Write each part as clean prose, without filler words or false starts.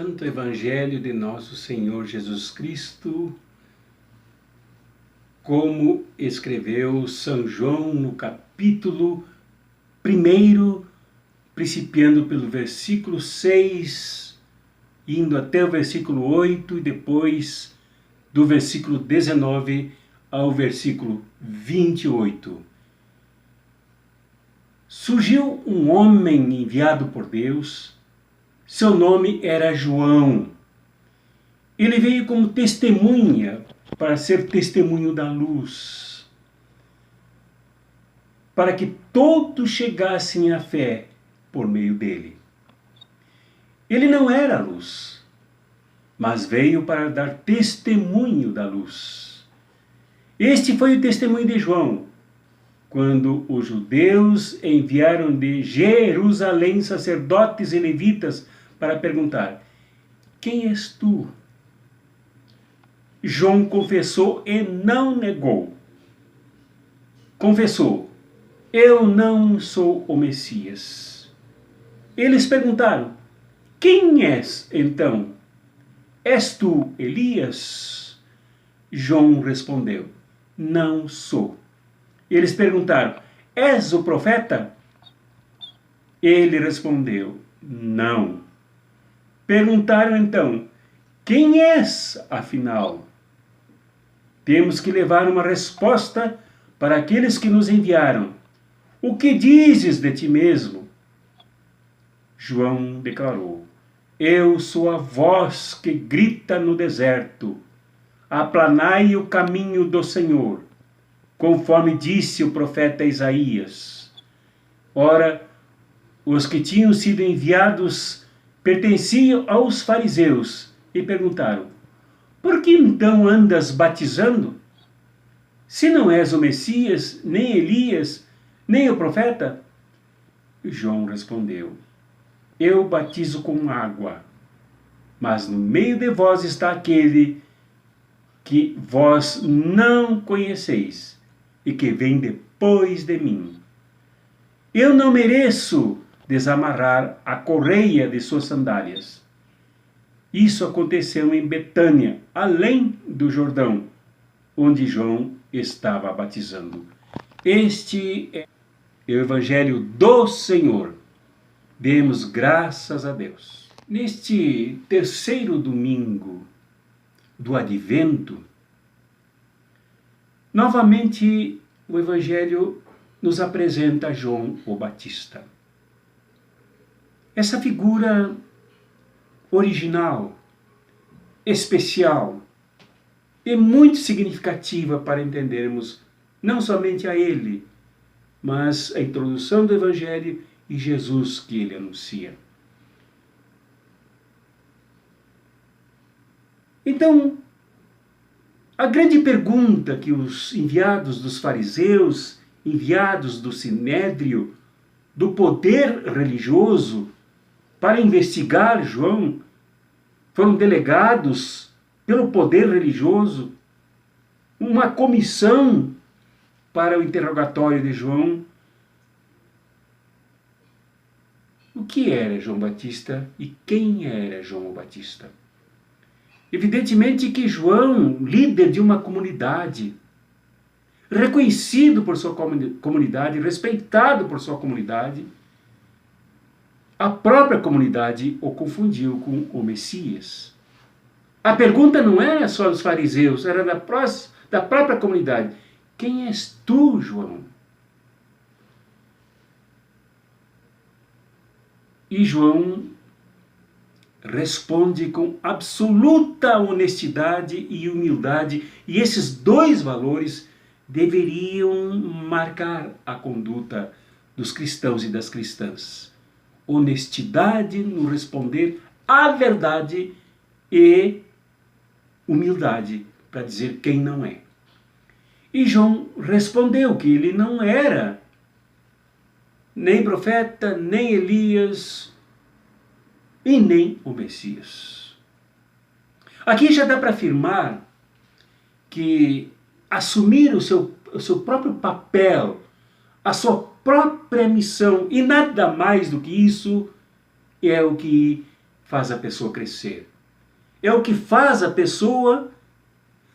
Santo Evangelho de Nosso Senhor Jesus Cristo, como escreveu São João no capítulo 1, principiando pelo versículo 6, indo até o versículo 8 e depois do versículo 19 ao versículo 28. Surgiu um homem enviado por Deus. Seu nome era João. Ele veio como testemunha para ser testemunho da luz, para que todos chegassem à fé por meio dele. Ele não era a luz, mas veio para dar testemunho da luz. Este foi o testemunho de João, quando os judeus enviaram de Jerusalém sacerdotes e levitas para perguntar: quem és tu? João confessou e não negou. Confessou: eu não sou o Messias. Eles perguntaram: quem és então? És tu Elias? João respondeu: não sou. Eles perguntaram: és o profeta? Ele respondeu: não. Perguntaram então: quem és, afinal? Temos que levar uma resposta para aqueles que nos enviaram. O que dizes de ti mesmo? João declarou: eu sou a voz que grita no deserto: aplanai o caminho do Senhor, conforme disse o profeta Isaías. Ora, os que tinham sido enviados pertenciam aos fariseus e perguntaram: por que então andas batizando? Se não és o Messias, nem Elias, nem o profeta? João respondeu: eu batizo com água, mas no meio de vós está aquele que vós não conheceis e que vem depois de mim. Eu não mereço desamarrar a correia de suas sandálias. Isso aconteceu em Betânia, além do Jordão, onde João estava batizando. Este é o Evangelho do Senhor. Demos graças a Deus. Neste terceiro domingo do Advento, novamente o Evangelho nos apresenta João o Batista. Essa figura original, especial e muito significativa para entendermos não somente a ele, mas a introdução do Evangelho e Jesus que ele anuncia. Então, a grande pergunta que os enviados dos fariseus, enviados do Sinédrio, do poder religioso, para investigar João, foram delegados pelo poder religioso uma comissão para o interrogatório de João. O que era João Batista e quem era João Batista? Evidentemente que João, líder de uma comunidade, reconhecido por sua comunidade, respeitado por sua comunidade, a própria comunidade o confundiu com o Messias. A pergunta não era só dos fariseus, era da própria comunidade. Quem és tu, João? E João responde com absoluta honestidade e humildade, e esses dois valores deveriam marcar a conduta dos cristãos e das cristãs. Honestidade no responder à verdade e humildade para dizer quem não é. E João respondeu que ele não era nem profeta, nem Elias e nem o Messias. Aqui já dá para afirmar que assumir o seu próprio papel, a sua própria missão, e nada mais do que isso, é o que faz a pessoa crescer. É o que faz a pessoa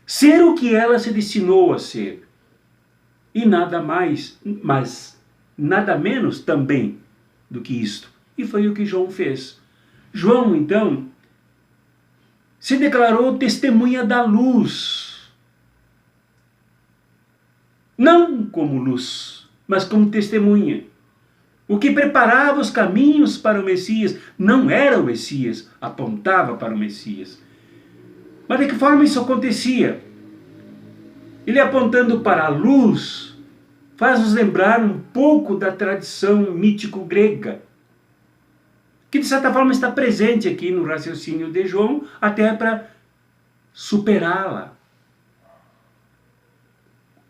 ser o que ela se destinou a ser. E nada mais, mas nada menos também do que isto. E foi o que João fez. João, então, se declarou testemunha da luz. Não como luz, mas como testemunha. O que preparava os caminhos para o Messias. Não era o Messias, apontava para o Messias. Mas de que forma isso acontecia? Ele apontando para a luz, faz-nos lembrar um pouco da tradição mítico-grega, que de certa forma está presente aqui no raciocínio de João, até para superá-la.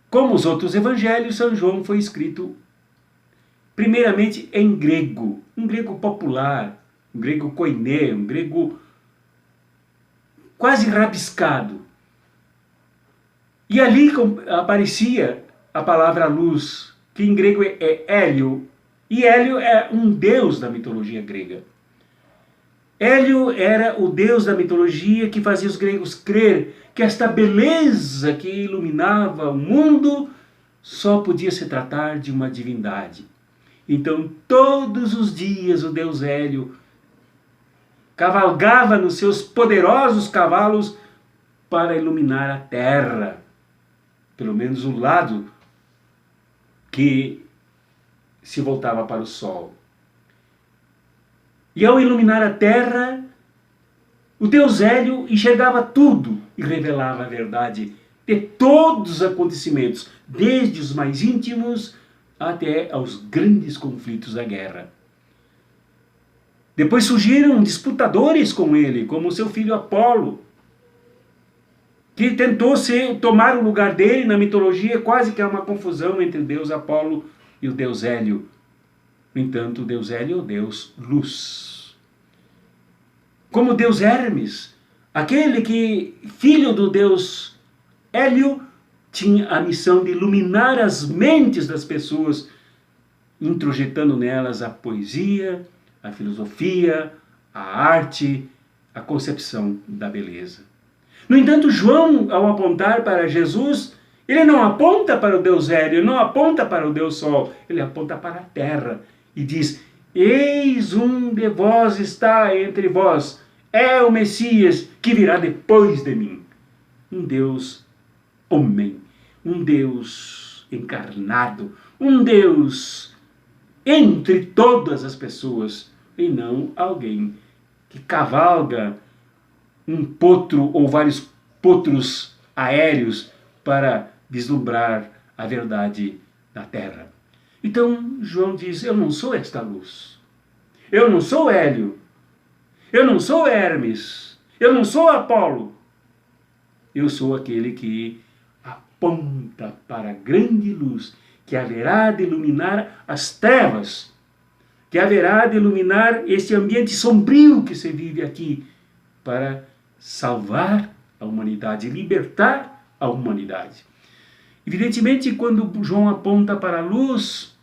Como os outros evangelhos, São João foi escrito primeiramente em grego, um grego popular, um grego koiné, um grego quase rabiscado. E ali aparecia a palavra luz, que em grego é Hélio, e Hélio é um deus da mitologia grega. Hélio era o deus da mitologia que fazia os gregos crer que esta beleza que iluminava o mundo só podia se tratar de uma divindade. Então, todos os dias o deus Hélio cavalgava nos seus poderosos cavalos para iluminar a terra, pelo menos o lado que se voltava para o sol. E ao iluminar a terra, o deus Hélio enxergava tudo e revelava a verdade de todos os acontecimentos, desde os mais íntimos até aos grandes conflitos da guerra. Depois surgiram disputadores com ele, como seu filho Apolo, que tentou tomar o lugar dele na mitologia. Quase que há uma confusão entre o deus Apolo e o deus Hélio. No entanto, o deus Hélio é o deus luz. Como o deus Hermes, aquele que, filho do deus Hélio, tinha a missão de iluminar as mentes das pessoas, introjetando nelas a poesia, a filosofia, a arte, a concepção da beleza. No entanto, João, ao apontar para Jesus, ele não aponta para o deus Hélio, não aponta para o deus Sol, ele aponta para a terra e diz: eis um de vós está entre vós, é o Messias que virá depois de mim. Um Deus homem, um Deus encarnado, um Deus entre todas as pessoas, e não alguém que cavalga um potro ou vários potros aéreos para vislumbrar a verdade da terra. Então João diz: eu não sou esta luz, eu não sou Hélio, eu não sou Hermes, eu não sou Apolo, eu sou aquele que aponta para a grande luz que haverá de iluminar as trevas, que haverá de iluminar esse ambiente sombrio que se vive aqui, para salvar a humanidade, libertar a humanidade. Evidentemente, quando João aponta para a luz,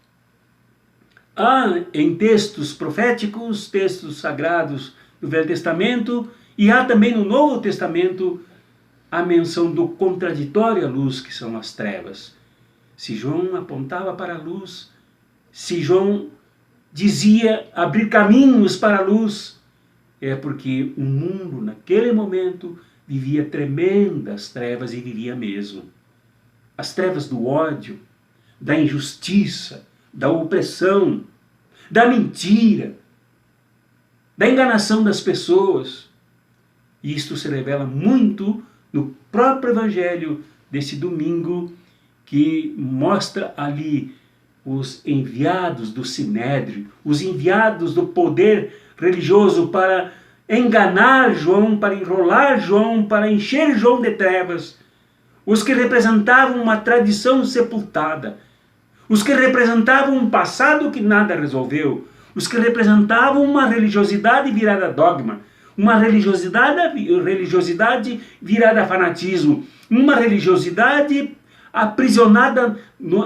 há em textos proféticos, textos sagrados do Velho Testamento, e há também no Novo Testamento a menção do contraditório à luz, que são as trevas. Se João apontava para a luz, se João dizia abrir caminhos para a luz, é porque o mundo naquele momento vivia tremendas trevas, e vivia mesmo. As trevas do ódio, da injustiça, da opressão, da mentira, da enganação das pessoas. E isto se revela muito no próprio Evangelho desse domingo, que mostra ali os enviados do Sinédrio, os enviados do poder religioso para enganar João, para enrolar João, para encher João de trevas, os que representavam uma tradição sepultada, os que representavam um passado que nada resolveu, os que representavam uma religiosidade virada a dogma, uma religiosidade virada a fanatismo, uma religiosidade aprisionada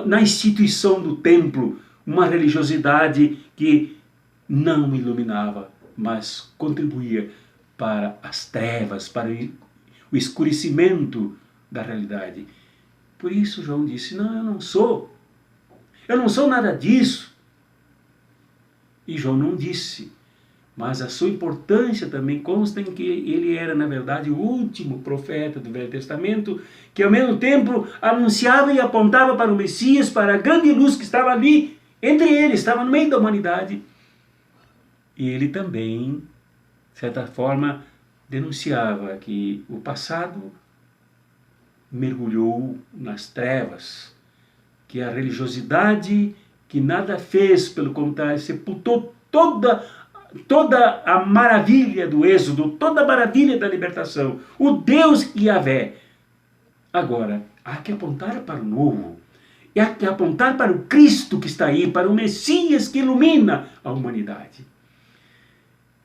na instituição do templo, uma religiosidade que não iluminava mas contribuía para as trevas, para o escurecimento da realidade. Por isso João disse, não, eu não sou nada disso. E João não disse, mas a sua importância também consta em que ele era, na verdade, o último profeta do Velho Testamento, que ao mesmo tempo anunciava e apontava para o Messias, para a grande luz que estava ali, entre eles, estava no meio da humanidade. E ele também, de certa forma, denunciava que o passado mergulhou nas trevas, que a religiosidade, que nada fez, pelo contrário, sepultou toda a maravilha do êxodo, toda a maravilha da libertação, o Deus Yahvé. Agora, há que apontar para o novo, há que apontar para o Cristo que está aí, para o Messias que ilumina a humanidade.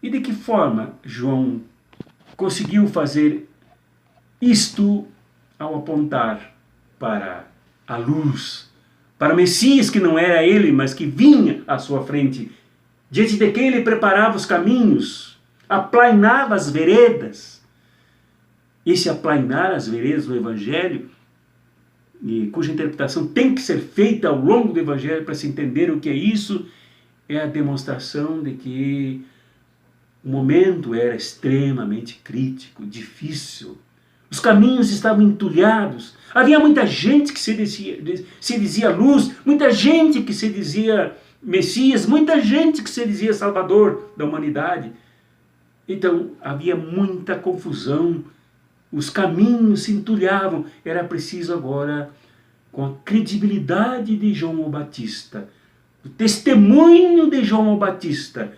E de que forma João conseguiu fazer isto ao apontar para a luz, para o Messias que não era ele, mas que vinha à sua frente, diante de quem ele preparava os caminhos, aplainava as veredas. Esse aplainar as veredas do Evangelho, e cuja interpretação tem que ser feita ao longo do Evangelho para se entender o que é isso, é a demonstração de que o momento era extremamente crítico, difícil. Os caminhos estavam entulhados. Havia muita gente que se dizia luz, muita gente que se dizia Messias, muita gente que se dizia Salvador da humanidade. Então havia muita confusão, os caminhos se entulhavam. Era preciso agora, com a credibilidade de João o Batista, o testemunho de João o Batista,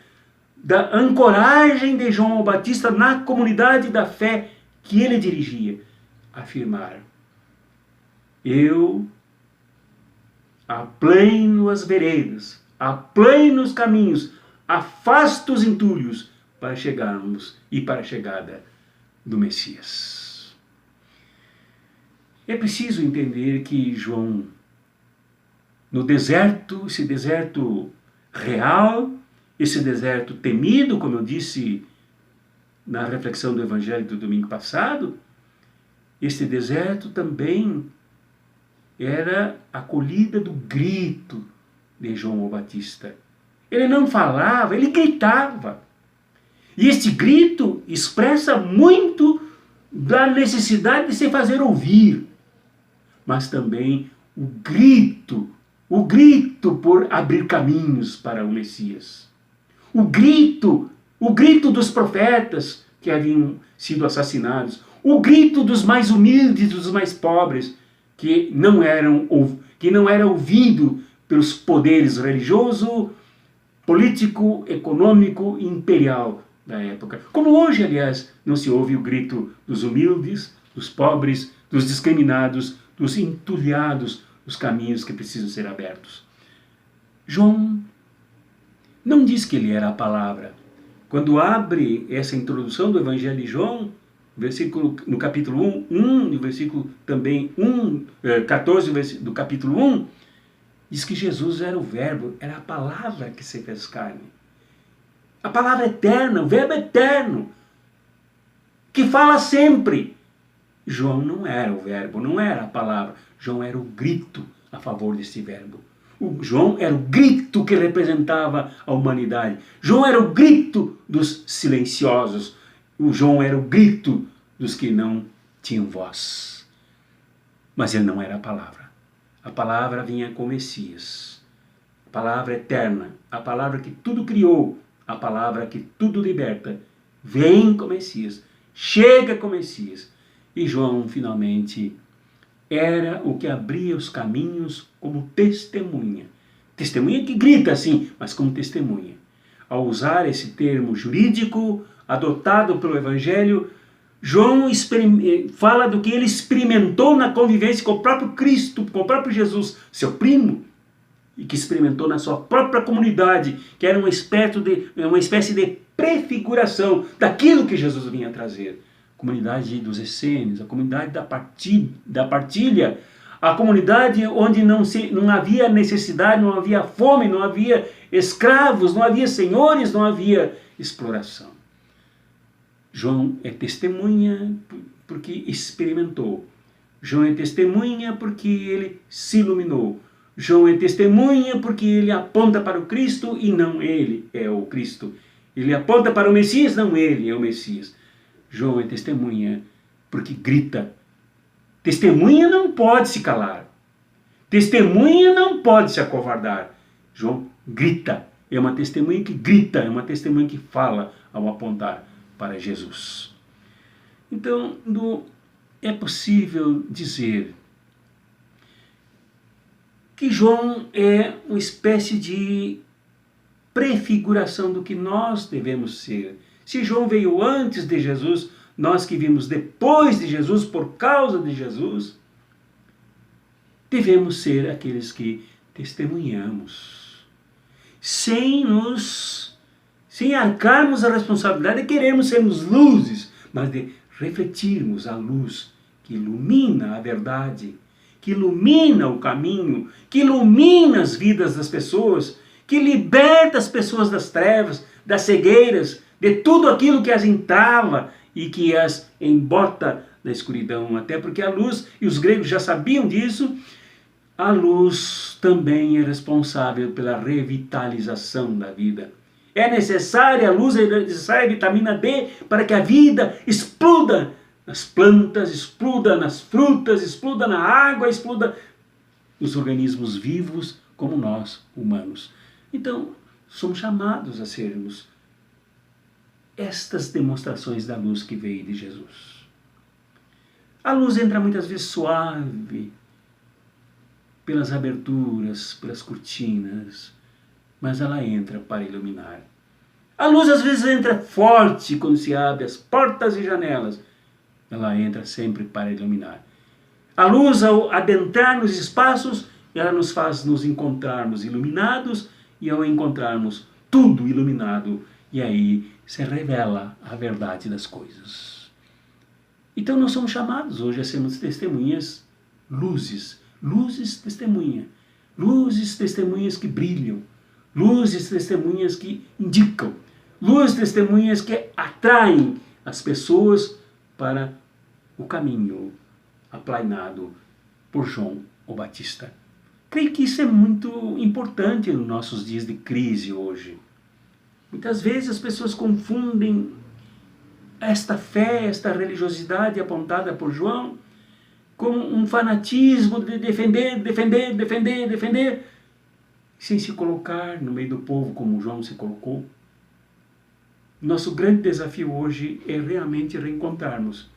da ancoragem de João o Batista na comunidade da fé que ele dirigia, afirmar: eu aplaino as veredas, aplaino os caminhos, afasto os entulhos para chegarmos e para a chegada do Messias. É preciso entender que João, no deserto, esse deserto real, esse deserto temido, como eu disse na reflexão do Evangelho do domingo passado, este deserto também era a acolhida do grito de João o Batista. Ele não falava, ele gritava. E este grito expressa muito da necessidade de se fazer ouvir, mas também o grito por abrir caminhos para o Messias. O grito dos profetas que haviam sido assassinados, o grito dos mais humildes, dos mais pobres, que não era ouvido pelos poderes religioso, político, econômico e imperial da época. Como hoje, aliás, não se ouve o grito dos humildes, dos pobres, dos discriminados, dos entulhados, os caminhos que precisam ser abertos. João não diz que ele era a palavra. Quando abre essa introdução do Evangelho de João, no capítulo 1, no versículo também 14 do capítulo 1, diz que Jesus era o Verbo, era a palavra que se fez carne. A palavra eterna, o Verbo eterno, que fala sempre. João não era o Verbo, não era a palavra. João era o grito a favor desse Verbo. O João era o grito que representava a humanidade. João era o grito dos silenciosos. O João era o grito dos que não tinham voz. Mas ele não era a palavra. A palavra vinha com o Messias. A palavra eterna, a palavra que tudo criou, a palavra que tudo liberta, vem com o Messias, chega com o Messias. E João, finalmente, era o que abria os caminhos como testemunha. Testemunha que grita assim, mas como testemunha. Ao usar esse termo jurídico, adotado pelo Evangelho, João fala do que ele experimentou na convivência com o próprio Cristo, com o próprio Jesus, seu primo, e que experimentou na sua própria comunidade, que era uma espécie de prefiguração daquilo que Jesus vinha trazer. A comunidade dos essênios, a comunidade da partilha, a comunidade onde não havia necessidade, não havia fome, não havia escravos, não havia senhores, não havia exploração. João é testemunha porque experimentou. João é testemunha porque ele se iluminou. João é testemunha porque ele aponta para o Cristo e não ele é o Cristo. Ele aponta para o Messias, não ele é o Messias. João é testemunha porque grita. Testemunha não pode se calar. Testemunha não pode se acovardar. João grita. É uma testemunha que grita, é uma testemunha que fala ao apontar para Jesus. Então, é possível dizer que João é uma espécie de prefiguração do que nós devemos ser. Se João veio antes de Jesus, nós que vimos depois de Jesus, por causa de Jesus, devemos ser aqueles que testemunhamos, sem arcarmos a responsabilidade de querermos sermos luzes, mas de refletirmos a luz que ilumina a verdade, que ilumina o caminho, que ilumina as vidas das pessoas, que liberta as pessoas das trevas, das cegueiras, de tudo aquilo que as entrava e que as embota na escuridão. Até porque a luz, e os gregos já sabiam disso, a luz também é responsável pela revitalização da vida. É necessária a luz, é necessária a vitamina D para que a vida exploda nas plantas, exploda nas frutas, exploda na água, exploda nos organismos vivos como nós, humanos. Então, somos chamados a sermos estas demonstrações da luz que veio de Jesus. A luz entra muitas vezes suave, pelas aberturas, pelas cortinas, mas ela entra para iluminar. A luz às vezes entra forte quando se abre as portas e janelas. Ela entra sempre para iluminar. A luz, ao adentrar nos espaços, ela nos faz nos encontrarmos iluminados, e ao encontrarmos tudo iluminado, e aí se revela a verdade das coisas. Então nós somos chamados hoje a sermos testemunhas, luzes testemunha, luzes testemunhas que brilham, luzes testemunhas que indicam, luzes testemunhas que atraem as pessoas para o caminho aplainado por João o Batista. Creio que isso é muito importante nos nossos dias de crise hoje. Muitas vezes as pessoas confundem esta fé, esta religiosidade apontada por João com um fanatismo de defender, sem se colocar no meio do povo como João se colocou. Nosso grande desafio hoje é realmente reencontrarmos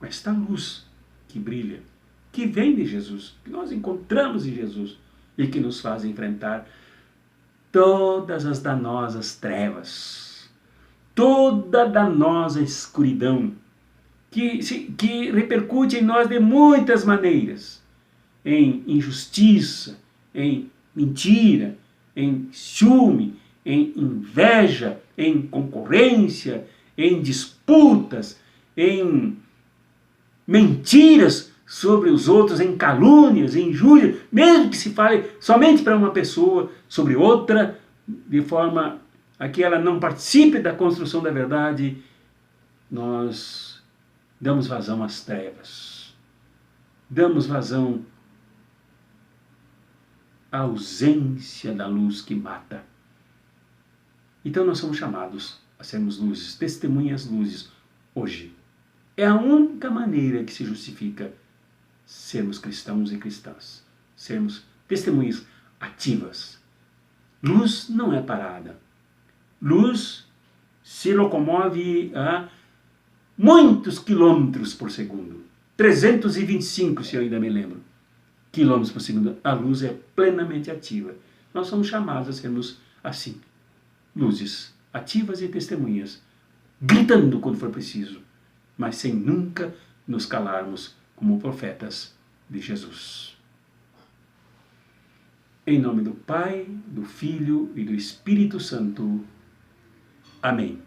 esta luz que brilha, que vem de Jesus, que nós encontramos em Jesus e que nos faz enfrentar todas as danosas trevas, toda danosa escuridão que repercute em nós de muitas maneiras, em injustiça, em mentira, em ciúme, em inveja, em concorrência, em disputas, em mentiras sobre os outros, em calúnias, em injúria, mesmo que se fale somente para uma pessoa sobre outra, de forma a que ela não participe da construção da verdade, nós damos vazão às trevas, damos vazão à ausência da luz que mata. Então nós somos chamados a sermos luzes, testemunhas luzes, hoje. É a única maneira que se justifica sermos cristãos e cristãs, sermos testemunhas ativas. Luz não é parada. Luz se locomove a muitos quilômetros por segundo. 325, se eu ainda me lembro, quilômetros por segundo. A luz é plenamente ativa. Nós somos chamados a sermos assim, luzes ativas e testemunhas, gritando quando for preciso, mas sem nunca nos calarmos como profetas de Jesus. Em nome do Pai, do Filho e do Espírito Santo. Amém.